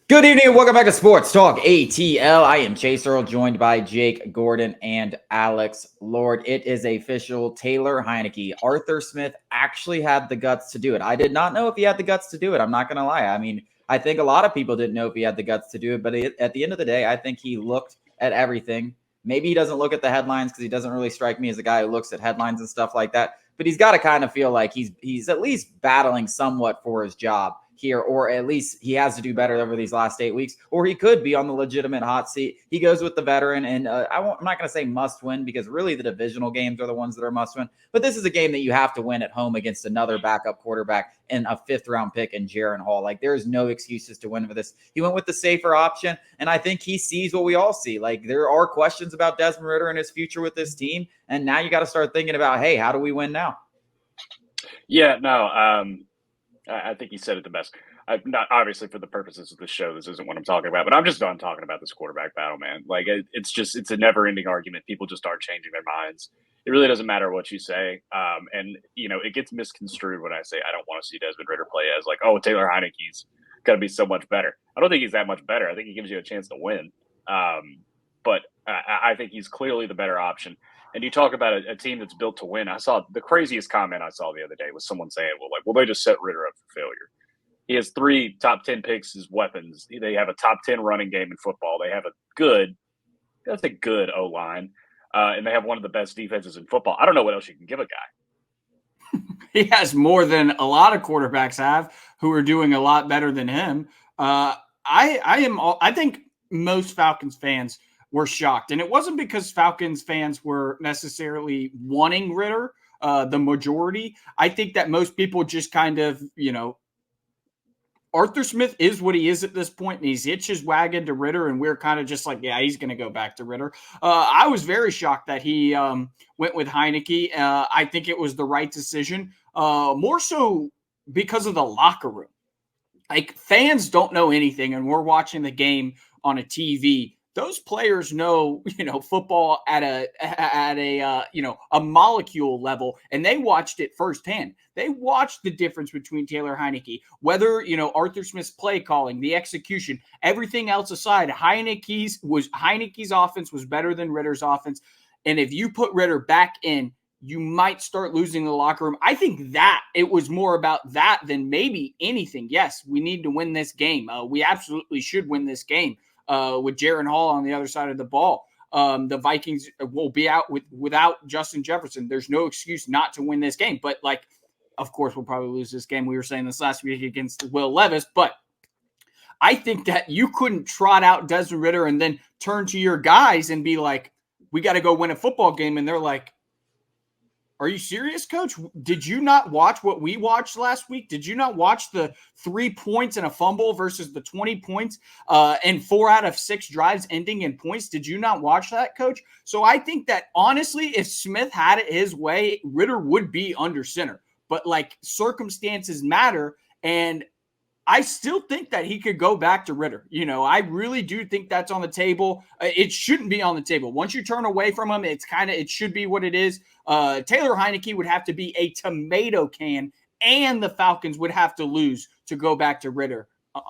Good evening and welcome back to Sports Talk ATL. I am Chase Earl, joined by Jake Gordon and Alex Lord. It is official. Taylor Heinicke. Arthur Smith actually had the guts to do it. I did not know if he had the guts to do it. I'm not going to lie. I mean, I think a lot of people didn't know if he had the guts to do it, but at the end of the day, I think he looked at everything. Maybe he doesn't look at the headlines because he doesn't really strike me as a guy who looks at headlines and stuff like that. But he's got to kind of feel like he's at least battling somewhat for his job here, or at least he has to do better over these last 8 weeks, or he could be on the legitimate hot seat. He goes with the veteran, and I'm not going to say must win because really the divisional games are the ones that are must win. But this is a game that you have to win at home against another backup quarterback and a fifth-round pick in Jaron Hall. Like, there's no excuses to win for this. He went with the safer option, and I think he sees what we all see. Like, there are questions about Desmond Ridder and his future with this team, and now you got to start thinking about, hey, how do we win now? Yeah, no, I think you said it the best. Not obviously for the purposes of the show, this isn't what I'm talking about, but I'm just done talking about this quarterback battle, man. Like it's a never-ending argument. People just aren't changing their minds. It really doesn't matter what you say, and it gets misconstrued when I say I don't want to see Desmond Ridder play as like, oh, Taylor Heinicke's going to be so much better. I don't think he's that much better. I think he gives you a chance to win, but I think he's clearly the better option. And you talk about a team that's built to win. I saw the craziest comment I saw the other day was someone saying, well, they just set Ritter up for failure. He has 3 top 10 picks as weapons. They have a top 10 running game in football. They have that's a good O-line. And they have one of the best defenses in football. I don't know what else you can give a guy. He has more than a lot of quarterbacks have who are doing a lot better than him. I think most Falcons fans were shocked. And it wasn't because Falcons fans were necessarily wanting Ritter, the majority. I think that most people just kind of, Arthur Smith is what he is at this point, and he's hitched his wagon to Ritter, and we're kind of just like, yeah, he's going to go back to Ritter. I was very shocked that he went with Heinicke. I think it was the right decision, more so because of the locker room. Like, fans don't know anything, and we're watching the game on a TV. Those players know, football at a molecule level, and they watched it firsthand. They watched the difference between Taylor Heinicke, whether, Arthur Smith's play calling, the execution, everything else aside. Heinicke's offense was better than Ritter's offense. And if you put Ritter back in, you might start losing the locker room. I think that it was more about that than maybe anything. Yes, we need to win this game. We absolutely should win this game. With Jaron Hall on the other side of the ball. The Vikings will be out without Justin Jefferson. There's no excuse not to win this game. But, of course, we'll probably lose this game. We were saying this last week against Will Levis. But I think that you couldn't trot out Desmond Ridder and then turn to your guys and be like, we got to go win a football game. And they're like, are you serious, coach? Did you not watch what we watched last week? Did you not watch the 3 points and a fumble versus the 20 points and 4 out of 6 drives ending in points? Did you not watch that, coach? So I think that, honestly, if Smith had it his way, Ritter would be under center. But, circumstances matter, and I still think that he could go back to Ritter. I really do think that's on the table. It shouldn't be on the table. Once you turn away from him, it should be what it is. Taylor Heinicke would have to be a tomato can, and the Falcons would have to lose to go back to Ritter,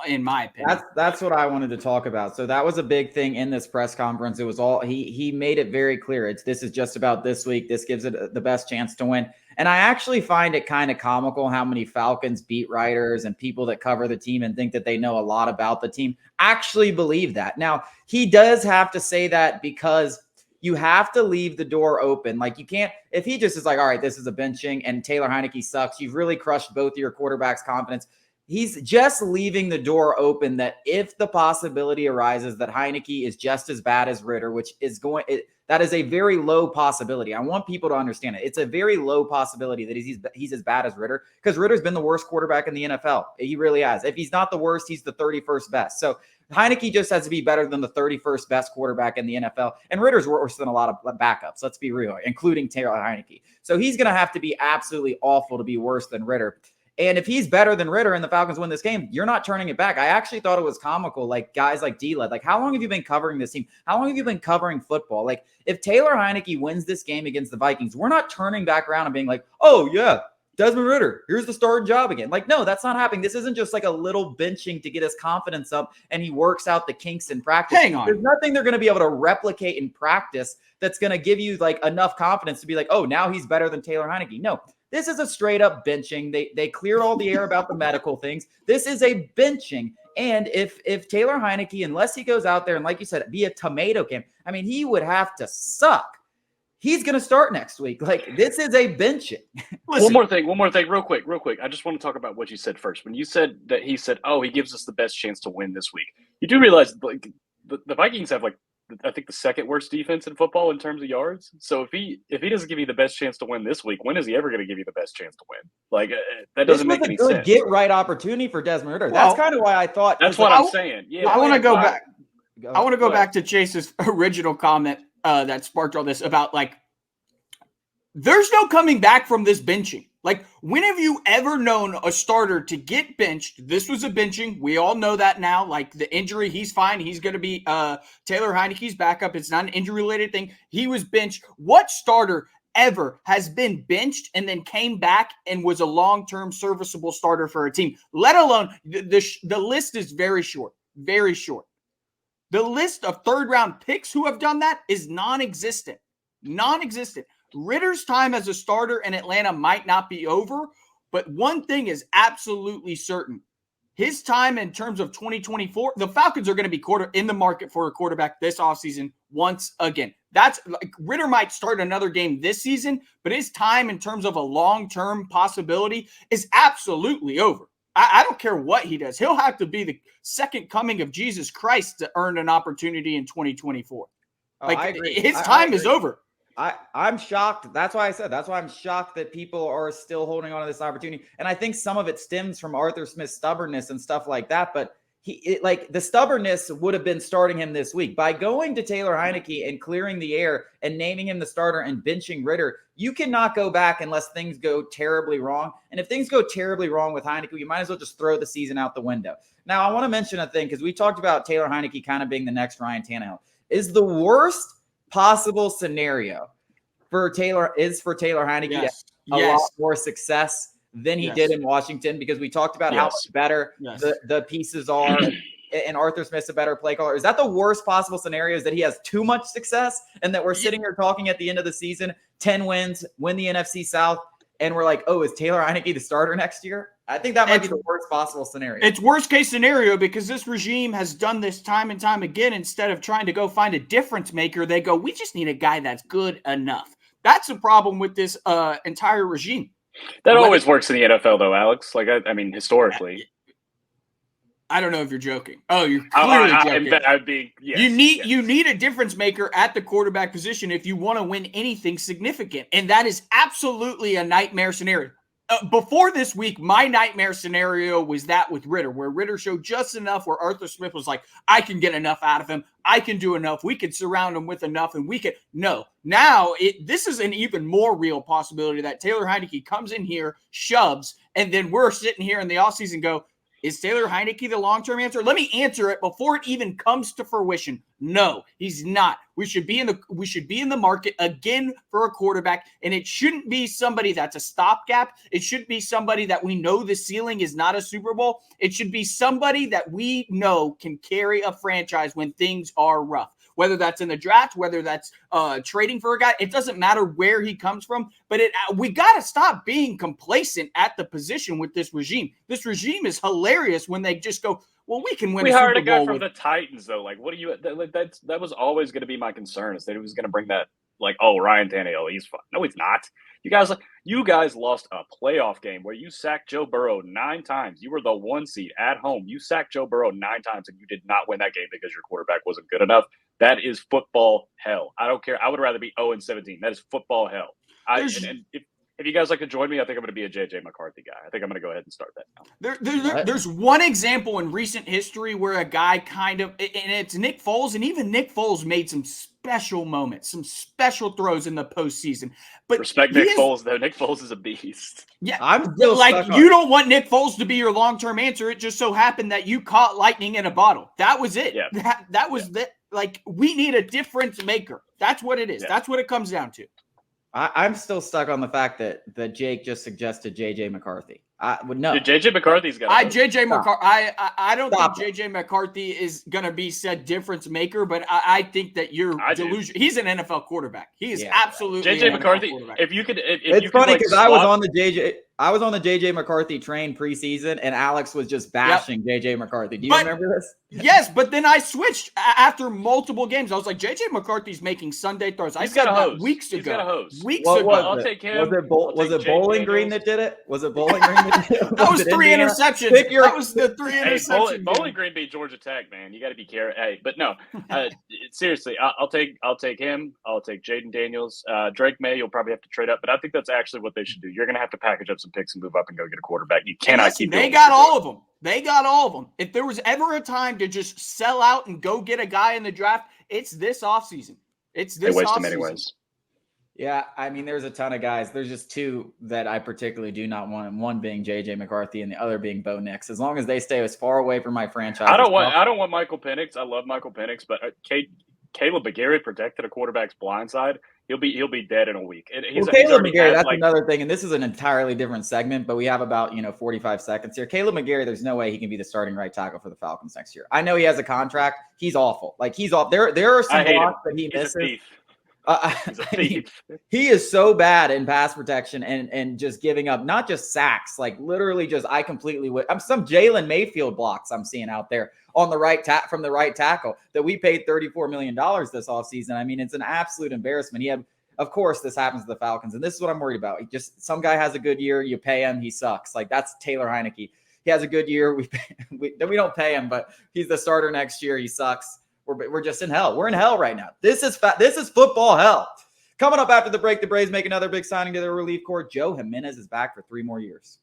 in my opinion. That's what I wanted to talk about. So that was a big thing in this press conference. It was all he made it very clear. This is just about this week. This gives it the best chance to win. And I actually find it kind of comical how many Falcons beat writers and people that cover the team and think that they know a lot about the team actually believe that. Now, he does have to say that because you have to leave the door open. Like, you can't, if he just is like, all right, this is a benching and Taylor Heinicke sucks, you've really crushed both of your quarterbacks' confidence. He's just leaving the door open that if the possibility arises that Heinicke is just as bad as Ritter, which is that is a very low possibility. I want people to understand it. It's a very low possibility that he's as bad as Ritter, because Ritter's been the worst quarterback in the NFL. He really has. If he's not the worst, he's the 31st best. So Heinicke just has to be better than the 31st best quarterback in the NFL. And Ritter's worse than a lot of backups, let's be real, including Taylor Heinicke. So he's going to have to be absolutely awful to be worse than Ritter. And if he's better than Ritter and the Falcons win this game, you're not turning it back. I actually thought it was comical, like guys like D-Led. Like, how long have you been covering this team? How long have you been covering football? Like, if Taylor Heinicke wins this game against the Vikings, we're not turning back around and being like, oh, yeah, Desmond Ridder, here's the starting job again. Like, no, that's not happening. This isn't just like a little benching to get his confidence up and he works out the kinks in practice. Hang on. There's nothing they're going to be able to replicate in practice that's going to give you like enough confidence to be like, oh, now he's better than Taylor Heinicke. No, this is a straight up benching. They cleared all the air about the medical things. This is a benching. And if Taylor Heinicke, unless he goes out there and like you said, be a tomato can, I mean, he would have to suck. He's going to start next week. Like, this is a benching. One more thing, real quick. I just want to talk about what you said first. When you said that he said, oh, he gives us the best chance to win this week. You do realize like the Vikings have like, I think the second worst defense in football in terms of yards. So if he doesn't give you the best chance to win this week, when is he ever going to give you the best chance to win? Like that doesn't make any sense. This was a good get right opportunity for Desmond Ridder. Well, that's kind of why I thought. That's what I'm saying. Yeah, I want to go back. I want to go back to Chase's original comment that sparked all this about like, there's no coming back from this benching. Like, when have you ever known a starter to get benched? This was a benching. We all know that now. Like, the injury, he's fine. He's going to be Taylor Heinicke's backup. It's not an injury-related thing. He was benched. What starter ever has been benched and then came back and was a long-term serviceable starter for a team? Let alone, the list is very short. Very short. The list of third-round picks who have done that is non-existent. Non-existent. Ritter's time as a starter in Atlanta might not be over, but one thing is absolutely certain. His time in terms of 2024, the Falcons are going to be in the market for a quarterback this offseason once again. That's like Ritter might start another game this season, but his time in terms of a long-term possibility is absolutely over. I don't care what he does. He'll have to be the second coming of Jesus Christ to earn an opportunity in 2024. I agree. His time is over. I'm shocked. That's why I'm shocked that people are still holding on to this opportunity. And I think some of it stems from Arthur Smith's stubbornness and stuff like that. But the stubbornness would have been starting him this week. By going to Taylor Heinicke and clearing the air and naming him the starter and benching Ritter, you cannot go back unless things go terribly wrong. And if things go terribly wrong with Heinicke, you might as well just throw the season out the window. Now, I want to mention a thing because we talked about Taylor Heinicke kind of being the next Ryan Tannehill. Is the worst possible scenario for Taylor Heinicke to have a lot more success than he did in Washington, because we talked about how much better the pieces are and Arthur Smith's a better play caller. Is that the worst possible scenario, is that he has too much success and that we're sitting here talking at the end of the season, 10 wins, win the NFC South, and we're like, oh, is Taylor Heinicke the starter next year? I think that might be the worst possible scenario. It's worst case scenario because this regime has done this time and time again. Instead of trying to go find a difference maker, they go, we just need a guy that's good enough. That's the problem with this entire regime. That always works in the NFL, though, Alex. Like, I mean, historically. I don't know if you're joking. Oh, you're clearly joking. You need a difference maker at the quarterback position if you want to win anything significant, and that is absolutely a nightmare scenario. Before this week, my nightmare scenario was that with Ritter, where Ritter showed just enough where Arthur Smith was like, I can get enough out of him. I can do enough. We could surround him with enough, and we could. No. Now, this is an even more real possibility that Taylor Heinicke comes in here, shoves, and then we're sitting here in the offseason go, is Taylor Heinicke the long-term answer? Let me answer it before it even comes to fruition. No, he's not. We should be in the market again for a quarterback, and it shouldn't be somebody that's a stopgap. It should be somebody that we know the ceiling is not a Super Bowl. It should be somebody that we know can carry a franchise when things are rough. Whether that's in the draft, whether that's trading for a guy, it doesn't matter where he comes from. But we got to stop being complacent at the position with this regime. This regime is hilarious when they just go, well, we can win. We hired a guy from the Titans, though. Like, what do you? That was always going to be my concern, is that he was going to bring that. Like, oh, Ryan Tannehill, he's fine. No, he's not. You guys lost a playoff game where you sacked Joe Burrow 9 times. You were the 1 seed at home. You sacked Joe Burrow 9 times, and you did not win that game because your quarterback wasn't good enough. That is football hell. I don't care. I would rather be 0-17. That is football hell. And if you guys like to join me, I think I'm going to be a J.J. McCarthy guy. I think I'm going to go ahead and start that now. There's one example in recent history where a guy kind of – and it's Nick Foles, and even Nick Foles made some special moments, some special throws in the postseason. But respect Nick Foles, though. Nick Foles is a beast. Yeah, I'm still like, you don't want Nick Foles to be your long-term answer. It just so happened that you caught lightning in a bottle. That was it. Yeah. That was the – like, we need a difference maker. That's what it is. Yeah. That's what it comes down to. I'm still stuck on the fact that Jake just suggested JJ McCarthy. I would no. Dude, JJ McCarthy's got. JJ McCarthy. I don't Stop think JJ McCarthy is going to be said difference maker, but I think that you're delusional. He's an NFL quarterback. He is absolutely JJ McCarthy. If you could, it's funny because I was on the JJ McCarthy train preseason, and Alex was just bashing JJ McCarthy. Do you remember this? Yes, but then I switched after multiple games. I was like, JJ McCarthy's making Sunday throws. I said that weeks ago. He's got a host. Weeks ago. I'll take him. Was it Bowling Green that did it? Was it Bowling Green that did it? That was 3 interceptions. That was the 3 interceptions. Bowling Green beat Georgia Tech, man. You got to be careful. Hey, but no, seriously, I'll take him. I'll take Jaden Daniels. Drake May, you'll probably have to trade up, but I think that's actually what they should do. You're going to have to package up some picks and move up and go get a quarterback. You cannot keep. They got all of them. They got all of them. If there was ever a time to just sell out and go get a guy in the draft, it's this offseason. They waste him anyways. Yeah, I mean, there's a ton of guys. There's just two that I particularly do not want, one being JJ McCarthy and the other being Bo Nix. As long as they stay as far away from my franchise. I don't want Michael Penix. I love Michael Penix, but Caleb McGarry protected a quarterback's blind side. He'll be dead in a week. Caleb McGarry, that's another thing, and this is an entirely different segment, but we have about 45 seconds here. Caleb McGarry, there's no way he can be the starting right tackle for the Falcons next year. I know he has a contract. He's awful. Like he's off. There are some blocks that he misses. He's a thief. He is so bad in pass protection and just giving up not just sacks, like literally just I'm some Jalen Mayfield blocks I'm seeing out there on the from the right tackle that we paid $34 million this offseason. I mean, it's an absolute embarrassment. Of course, this happens to the Falcons, and this is what I'm worried about. Some guy has a good year, you pay him, he sucks. Like that's Taylor Heinicke. He has a good year, we don't pay him, but he's the starter next year, he sucks. We're just in hell. We're in hell right now. This is football hell. Coming up after the break, the Braves make another big signing to their relief corps. Joe Jimenez is back for 3 more years.